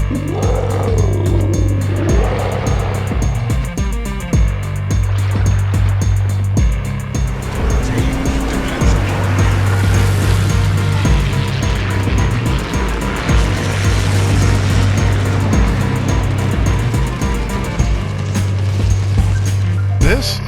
This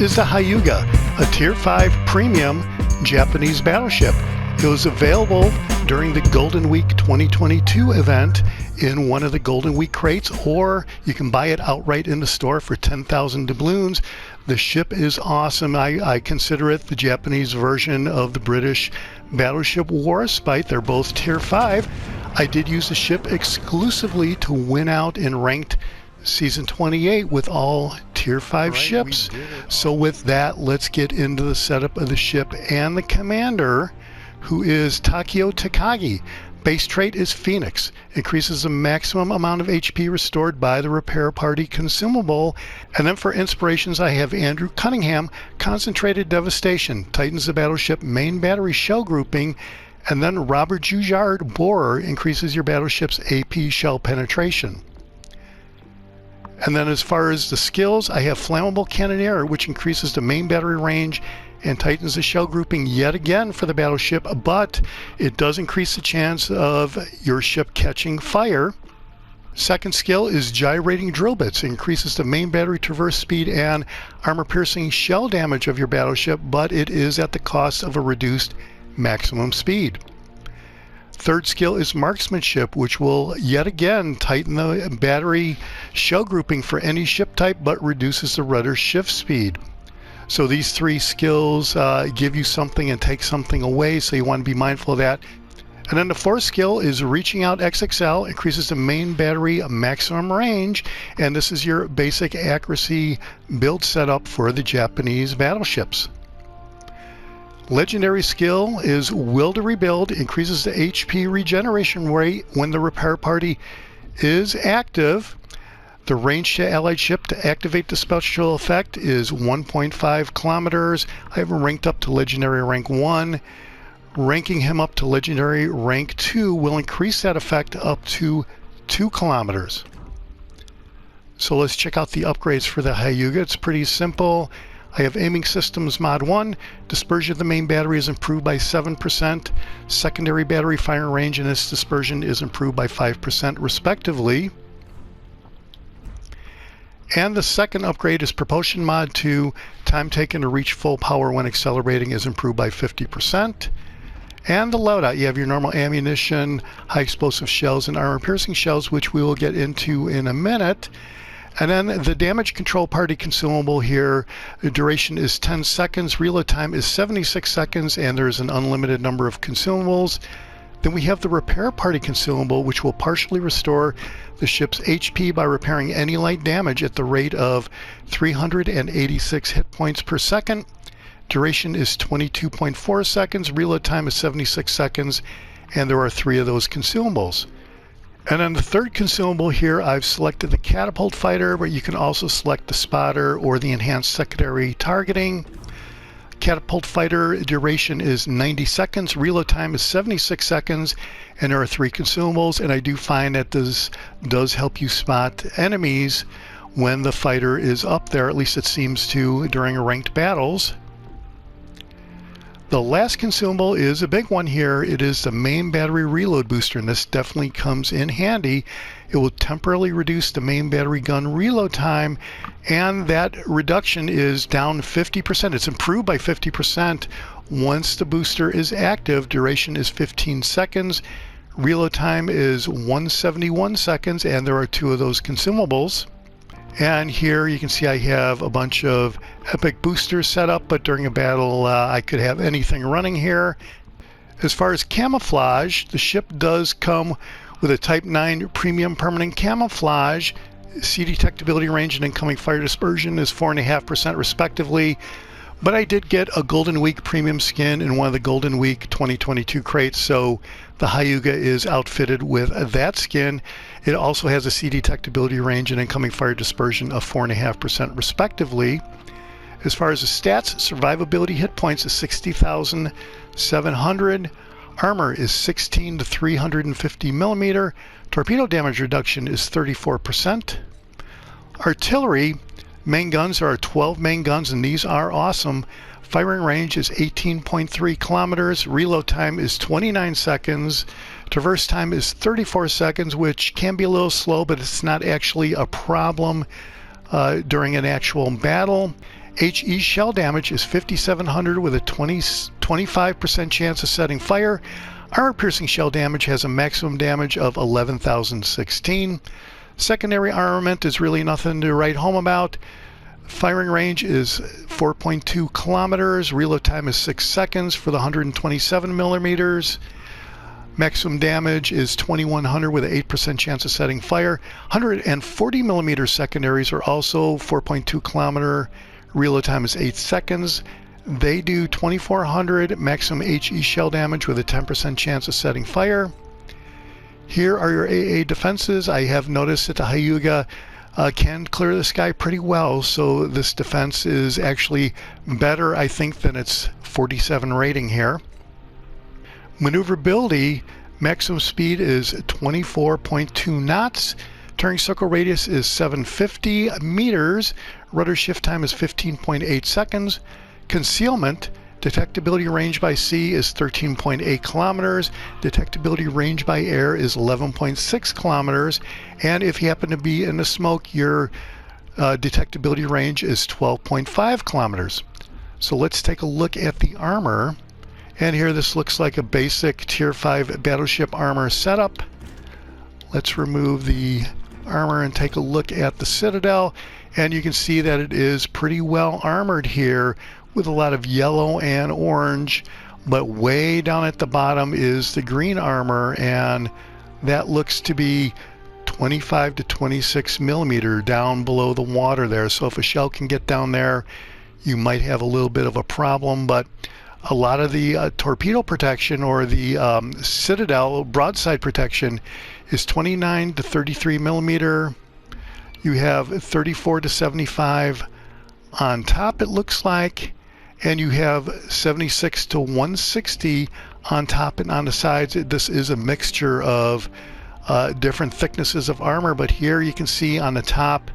is the Hyuga, a Tier 5 premium Japanese battleship. It was available during the Golden Week 2022 event in one of the Golden Week crates, or you can buy it outright in the store for 10,000 doubloons. The ship is awesome. I consider it the Japanese version of the British battleship Warspite. They're both Tier 5. I did use the ship exclusively to win out in ranked Season 28 with all Tier 5 ships. So with that, let's get into the setup of the ship and the commander, who is Takeo Takagi. Base trait is Phoenix. Increases the maximum amount of HP restored by the repair party consumable. And then for inspirations, I have Andrew Cunningham, Concentrated Devastation. Tightens the battleship main battery shell grouping. And then Robert Jujard Borer increases your battleship's AP shell penetration. And then as far as the skills, I have Flammable Cannoneer, which increases the main battery range and tightens the shell grouping yet again for the battleship, but it does increase the chance of your ship catching fire. Second skill is Gyrating Drill Bits. It increases the main battery traverse speed and armor-piercing shell damage of your battleship, but it is at the cost of a reduced maximum speed. Third skill is Marksmanship, which will yet again tighten the battery shell grouping for any ship type, but reduces the rudder shift speed. So these three skills give you something and take something away, so you want to be mindful of that. And then the fourth skill is Reaching Out XXL, increases the main battery maximum range, and this is your basic accuracy build setup for the Japanese battleships. Legendary skill is Will to Rebuild, increases the HP regeneration rate when the repair party is active. The range to allied ship to activate the special effect is 1.5 kilometers. I have him ranked up to legendary rank 1. Ranking him up to legendary rank 2 will increase that effect up to 2 kilometers. So let's check out the upgrades for the Hyuga. It's pretty simple. I have Aiming Systems Mod 1. Dispersion of the main battery is improved by 7%. Secondary battery firing range and its dispersion is improved by 5% respectively. And the second upgrade is Propulsion Mod 2. Time taken to reach full power when accelerating is improved by 50%. And the loadout, you have your normal ammunition, high explosive shells, and armor-piercing shells, which we will get into in a minute. And then the damage control party consumable here, the duration is 10 seconds, reload time is 76 seconds, and there's an unlimited number of consumables. Then we have the repair party consumable, which will partially restore the ship's HP by repairing any light damage at the rate of 386 hit points per second. Duration is 22.4 seconds, reload time is 76 seconds, and there are 3 of those consumables. And then the third consumable here, I've selected the Catapult Fighter, but you can also select the Spotter or the Enhanced Secondary Targeting. Catapult Fighter duration is 90 seconds, reload time is 76 seconds, and there are 3 consumables, and I do find that this does help you spot enemies when the fighter is up there, at least it seems to during ranked battles. The last consumable is a big one here. It is the main battery reload booster, and this definitely comes in handy. It will temporarily reduce the main battery gun reload time, and that reduction is down 50%. It's improved by 50% once the booster is active. Duration is 15 seconds. Reload time is 171 seconds, and there are 2 of those consumables. And here you can see I have a bunch of epic boosters set up, but during a battle I could have anything running here. As far as camouflage, the ship does come with a Type 9 Premium Permanent Camouflage. Sea detectability range and incoming fire dispersion is 4.5% respectively. But I did get a Golden Week premium skin in one of the Golden Week 2022 crates, so the Hyuga is outfitted with that skin. It also has a sea detectability range and incoming fire dispersion of 4.5% respectively. As far as the stats, survivability hit points is 60,700. Armor is 16 to 350 millimeter. Torpedo damage reduction is 34%. Artillery, main guns are 12 main guns, and these are awesome. Firing range is 18.3 kilometers. Reload time is 29 seconds. Traverse time is 34 seconds, which can be a little slow, but it's not actually a problem during an actual battle. HE shell damage is 5,700 with a 25% chance of setting fire. Armor-piercing shell damage has a maximum damage of 11,016. Secondary armament is really nothing to write home about. Firing range is 4.2 kilometers. Reload time is 6 seconds for the 127 millimeters. Maximum damage is 2,100 with an 8% chance of setting fire. 140 millimeter secondaries are also 4.2 kilometer. Reload time is 8 seconds. They do 2,400 maximum HE shell damage with a 10% chance of setting fire. Here are your AA defenses. I have noticed that the Hyuga can clear the sky pretty well, so this defense is actually better, I think, than its 47 rating here. Maneuverability, maximum speed is 24.2 knots. Turning circle radius is 750 meters. Rudder shift time is 15.8 seconds. Concealment, detectability range by sea is 13.8 kilometers. Detectability range by air is 11.6 kilometers. And if you happen to be in the smoke, your detectability range is 12.5 kilometers. So let's take a look at the armor. And here this looks like a basic Tier 5 battleship armor setup. Let's remove the armor and take a look at the Citadel. And you can see that it is pretty well armored here with a lot of yellow and orange. But way down at the bottom is the green armor, and that looks to be 25 to 26 millimeter down below the water there. So if a shell can get down there, you might have a little bit of a problem. But a lot of the torpedo protection, or the Citadel broadside protection, is 29 to 33 millimeter. You have 34 to 75 on top, it looks like, and you have 76 to 160 on top and on the sides. This is a mixture of different thicknesses of armor, but here you can see on the top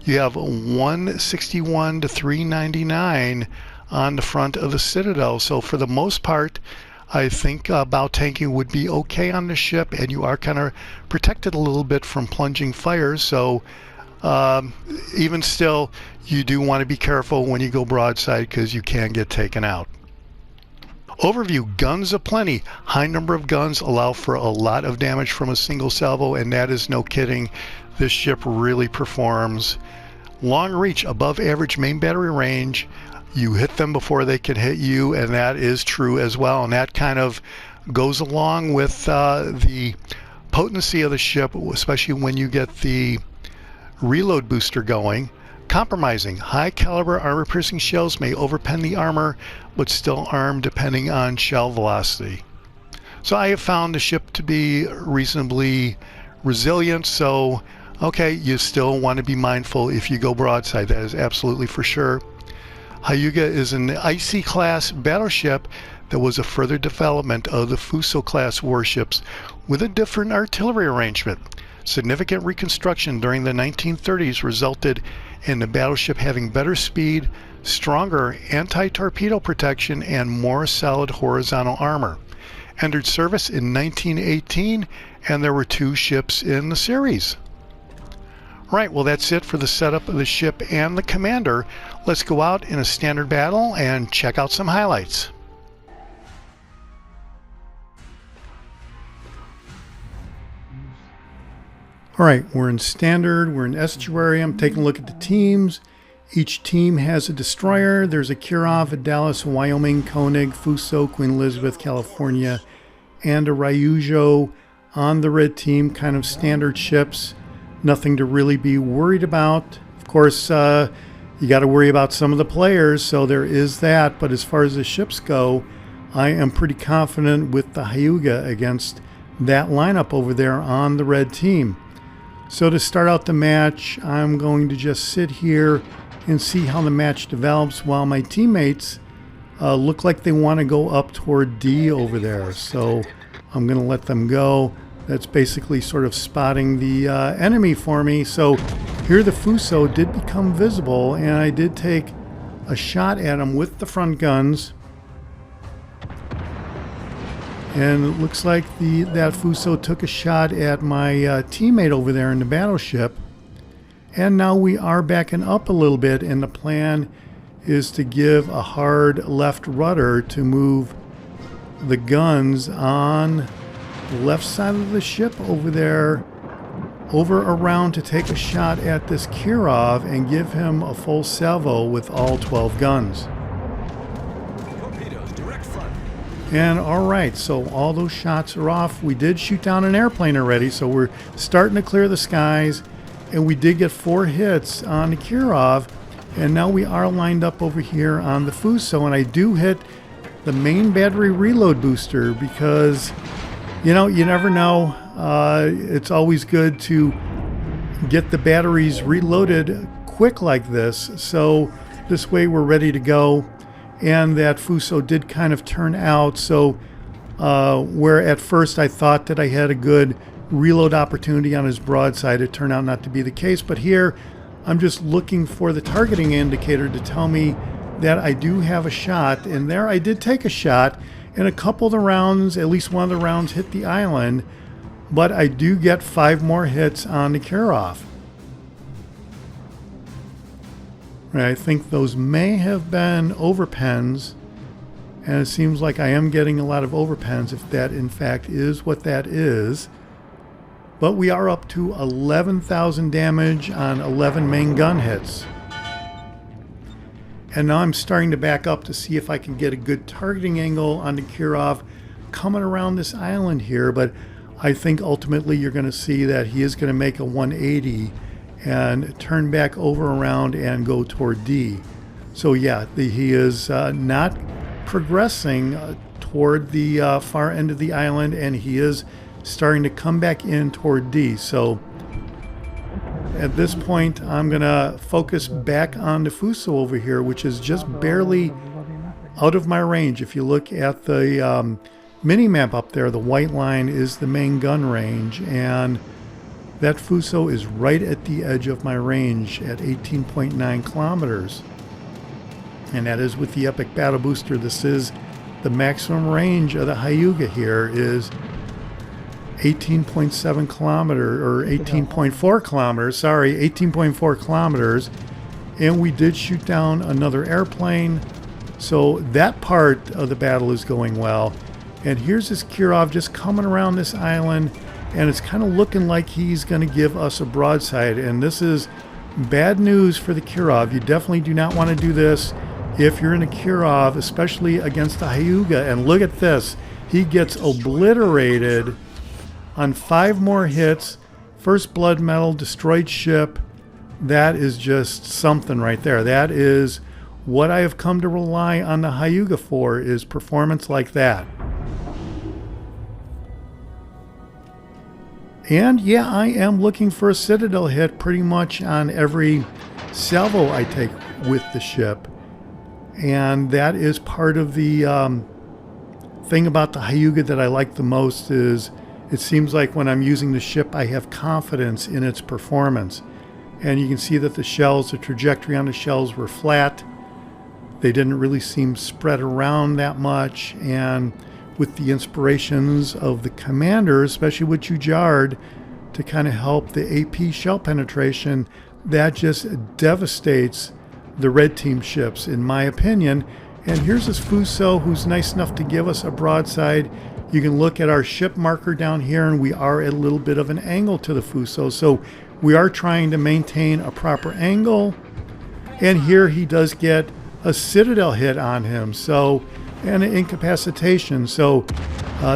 you have 161 to 399 on the front of the Citadel. So for the most part, I think bow tanking would be okay on the ship, and you are kind of protected a little bit from plunging fires. So even still, you do want to be careful when you go broadside, because you can get taken out. Overview, guns aplenty. High number of guns allow for a lot of damage from a single salvo, and that is no kidding. This ship really performs. Long reach, above average main battery range. You hit them before they can hit you, and that is true as well. And that kind of goes along with the potency of the ship, especially when you get the reload booster going. Compromising, high caliber armor piercing shells may overpen the armor, but still arm depending on shell velocity. So I have found the ship to be reasonably resilient. So okay, you still want to be mindful if you go broadside, that is absolutely for sure. Hyuga is an IC class battleship that was a further development of the Fuso class warships with a different artillery arrangement. Significant reconstruction during the 1930s resulted in the battleship having better speed, stronger anti-torpedo protection, and more solid horizontal armor. Entered service in 1918, and there were 2 ships in the series. Right, well, that's it for the setup of the ship and the commander. Let's go out in a standard battle and check out some highlights. All right, we're in standard, we're in estuary. I'm taking a look at the teams. Each team has a destroyer. There's a Kirov, a Dallas, Wyoming, Koenig, Fuso, Queen Elizabeth, California, and a Ryujo on the red team, kind of standard ships. Nothing to really be worried about. Of course, you got to worry about some of the players, so there is that. But as far as the ships go, I am pretty confident with the Hyuga against that lineup over there on the red team. So to start out the match, I'm going to just sit here and see how the match develops while my teammates look like they want to go up toward D over there. So I'm going to let them go. That's basically sort of spotting the enemy for me. So here the Fuso did become visible, and I did take a shot at him with the front guns. And it looks like that Fuso took a shot at my teammate over there in the battleship. And now we are backing up a little bit, and the plan is to give a hard left rudder to move the guns on the left side of the ship over there, over around to take a shot at this Kirov and give him a full salvo with all 12 guns. And all right, so all those shots are off. We did shoot down an airplane already, so we're starting to clear the skies. And we did get 4 hits on the Kirov. And now we are lined up over here on the Fuso. And I do hit the main battery reload booster because, you know, you never know. It's always good to get the batteries reloaded quick like this. So this way we're ready to go. And that Fuso did kind of turn out. So where at first I thought that I had a good reload opportunity on his broadside, it turned out not to be the case. But here I'm just looking for the targeting indicator to tell me that I do have a shot. And there I did take a shot, and a couple of the rounds, at least one of the rounds, hit the island. But I do get 5 more hits on the Kirov. I think those may have been overpens, and it seems like I am getting a lot of overpens if that in fact is what that is. But we are up to 11,000 damage on 11 main gun hits. And now I'm starting to back up to see if I can get a good targeting angle on the Kirov coming around this island here. But I think ultimately you're going to see that he is going to make a 180 and turn back over around and go toward D. So yeah, he is not progressing toward the far end of the island, and he is starting to come back in toward D. So at this point I'm gonna focus back on the Fuso over here, which is just barely out of my range. If you look at the mini map up there, the white line is the main gun range, and that Fuso is right at the edge of my range at 18.9 kilometers. And that is with the Epic Battle Booster. This is the maximum range of the Hyuga here is 18.7 kilometers, or 18.4 kilometers, sorry, 18.4 kilometers. And we did shoot down another airplane. So that part of the battle is going well. And here's this Kirov just coming around this island, and it's kind of looking like he's going to give us a broadside. And this is bad news for the Kirov. You definitely do not want to do this if you're in a Kirov, especially against the Hyuga. And look at this. He gets obliterated on 5 more hits. First blood medal, destroyed ship. That is just something right there. That is what I have come to rely on the Hyuga for, is performance like that. And yeah, I am looking for a Citadel hit pretty much on every salvo I take with the ship. And that is part of the thing about the Hyuga that I like the most, is it seems like when I'm using the ship, I have confidence in its performance. And you can see that the shells, the trajectory on the shells were flat. They didn't really seem spread around that much. And with the inspirations of the commander, especially with Jaguar, to kind of help the AP shell penetration, that just devastates the red team ships, in my opinion. And here's this Fuso who's nice enough to give us a broadside. You can look at our ship marker down here, and we are at a little bit of an angle to the Fuso. So we are trying to maintain a proper angle. And here he does get a Citadel hit on him, so, and an incapacitation. So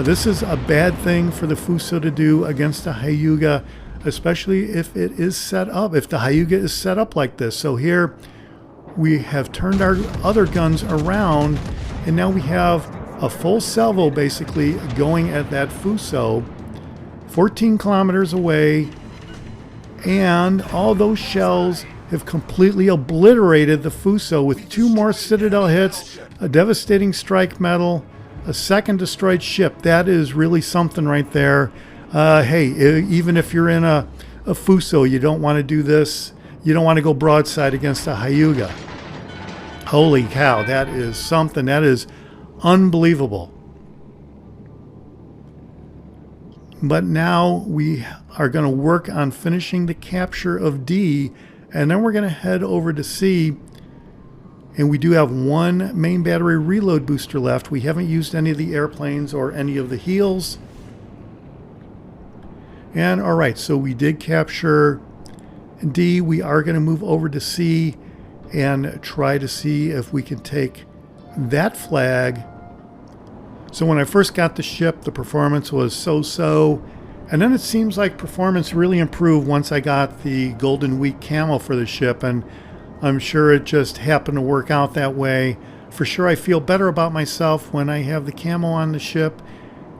this is a bad thing for the Fuso to do against the Hyuga, especially if it is set up, if the Hyuga is set up like this. So here we have turned our other guns around, and now we have a full salvo basically going at that Fuso 14 kilometers away, and all those shells have completely obliterated the Fuso with 2 more Citadel hits, a devastating strike medal, a second destroyed ship. That is really something right there. Hey, even if you're in a Fuso, you don't want to do this. You don't want to go broadside against a Hyuga. Holy cow, that is something. That is unbelievable. But now we are going to work on finishing the capture of D, and then we're going to head over to C. And we do have 1 main battery reload booster left. We haven't used any of the airplanes or any of the heals. And all right, so we did capture D. We are going to move over to C and try to see if we can take that flag. So when I first got the ship, the performance was so-so. And then it seems like performance really improved once I got the Golden Week camo for the ship. And I'm sure it just happened to work out that way. For sure, I feel better about myself when I have the camo on the ship.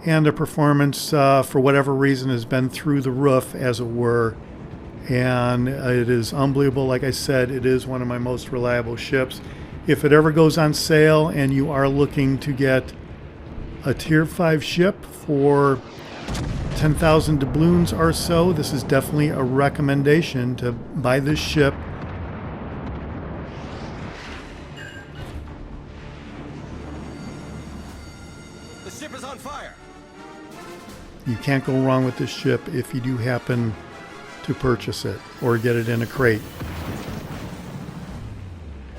And the performance, for whatever reason, has been through the roof, as it were. And it is unbelievable. Like I said, it is one of my most reliable ships. If it ever goes on sale and you are looking to get a tier 5 ship for 10,000 doubloons or so, this is definitely a recommendation to buy this ship. The ship is on fire. You can't go wrong with this ship if you do happen to purchase it or get it in a crate.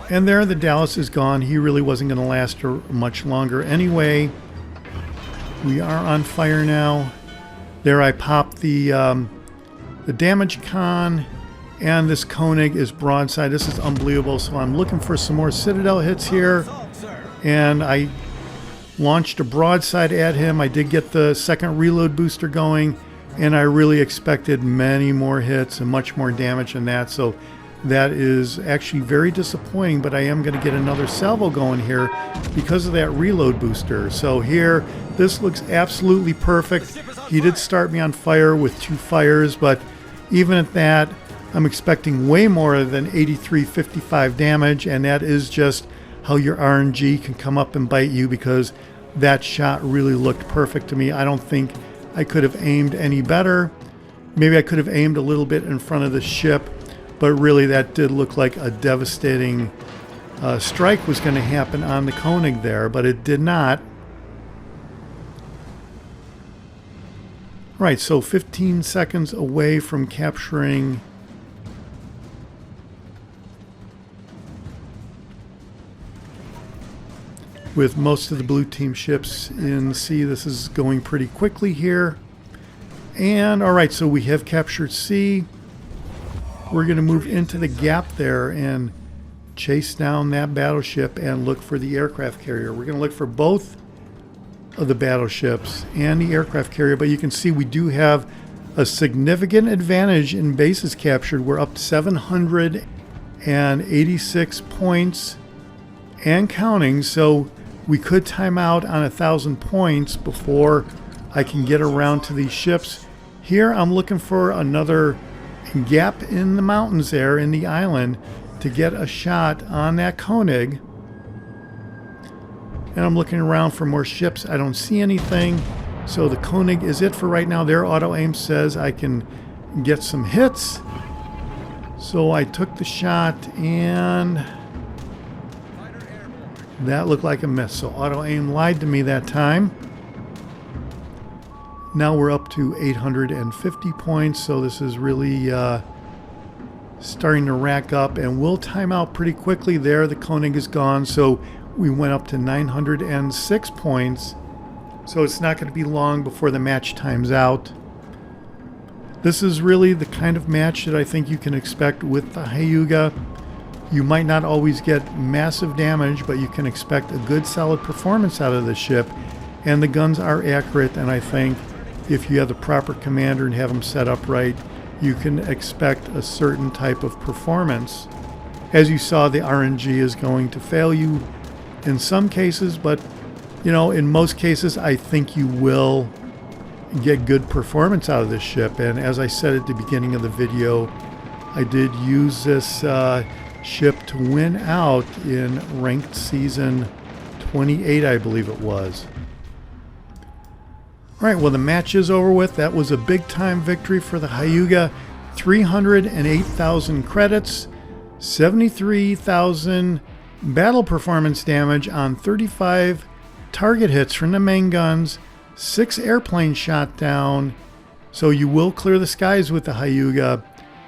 And there, the Dallas is gone. He really wasn't going to last much longer anyway. We are on fire now. There I popped the damage con, and this Koenig is broadside. This is unbelievable. So I'm looking for some more Citadel hits here, and I launched a broadside at him. I did get the second reload booster going, and I really expected many more hits and much more damage than that. So that is actually very disappointing, but I am going to get another salvo going here because of that reload booster. So here, this looks absolutely perfect. He did start me on fire with 2 fires, but even at that, I'm expecting way more than 8355 damage, and that is just how your RNG can come up and bite you, because that shot really looked perfect to me. I don't think I could have aimed any better. Maybe I could have aimed a little bit in front of the ship, but really that did look like a devastating strike was going to happen on the Koenig there, but it did not. Right, so 15 seconds away from capturing with most of the blue team ships in C. This is going pretty quickly here. And all right, so we have captured C. We're going to move into the gap there and chase down that battleship and look for the aircraft carrier. We're going to look for both of the battleships and the aircraft carrier, but you can see we do have a significant advantage in bases captured. We're up to 786 points and counting, so we could time out on 1,000 points before I can get around to these ships. Here I'm looking for another gap in the mountains there in the island to get a shot on that Koenig. And I'm looking around for more ships. I don't see anything. So the Koenig is it for right now. Their auto aim says I can get some hits. So I took the shot and that looked like a miss. So auto aim lied to me that time. Now we're up to 850 points. So this is really starting to rack up, and we'll time out pretty quickly there. The Koenig is gone. So we went up to 906 points. So it's not going to be long before the match times out. This is really the kind of match that I think you can expect with the Hyuga. You might not always get massive damage, but you can expect a good solid performance out of the ship. And the guns are accurate, and I think if you have the proper commander and have them set up right, you can expect a certain type of performance. As you saw, the RNG is going to fail you in some cases, but you know, in most cases I think you will get good performance out of this ship. And as I said at the beginning of the video, I did use this ship to win out in ranked season 28, I believe it was. All right, well, the match is over with. That was a big time victory for the Hyuga. 308,000 credits, 73,000 battle performance damage on 35 target hits from the main guns, 6 airplanes shot down. So you will clear the skies with the Hyuga.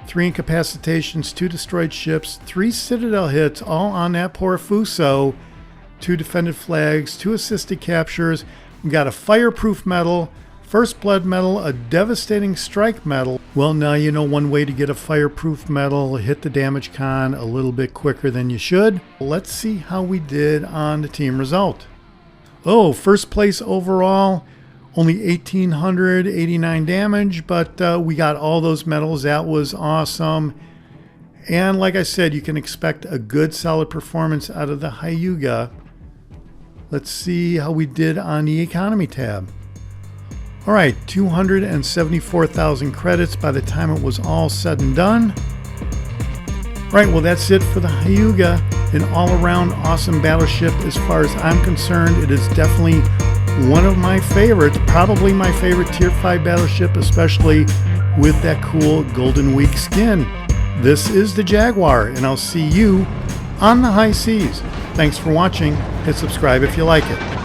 3 incapacitations, 2 destroyed ships, 3 Citadel hits, all on that poor Fuso, 2 defended flags, 2 assisted captures. We got a fireproof medal, first blood medal, a devastating strike medal. Well, now you know one way to get a fireproof medal, hit the damage con a little bit quicker than you should. Let's see how we did on the team result. Oh, first place overall, only 1,889 damage, but we got all those medals. That was awesome. And like I said, you can expect a good solid performance out of the Hyuga. Let's see how we did on the economy tab. All right, 274,000 credits by the time it was all said and done. All right, well, that's it for the Hyuga. An all-around awesome battleship as far as I'm concerned. It is definitely one of my favorites, probably my favorite Tier 5 battleship, especially with that cool Golden Week skin. This is the Jaguar, and I'll see you on the high seas. Thanks for watching. Hit subscribe if you like it.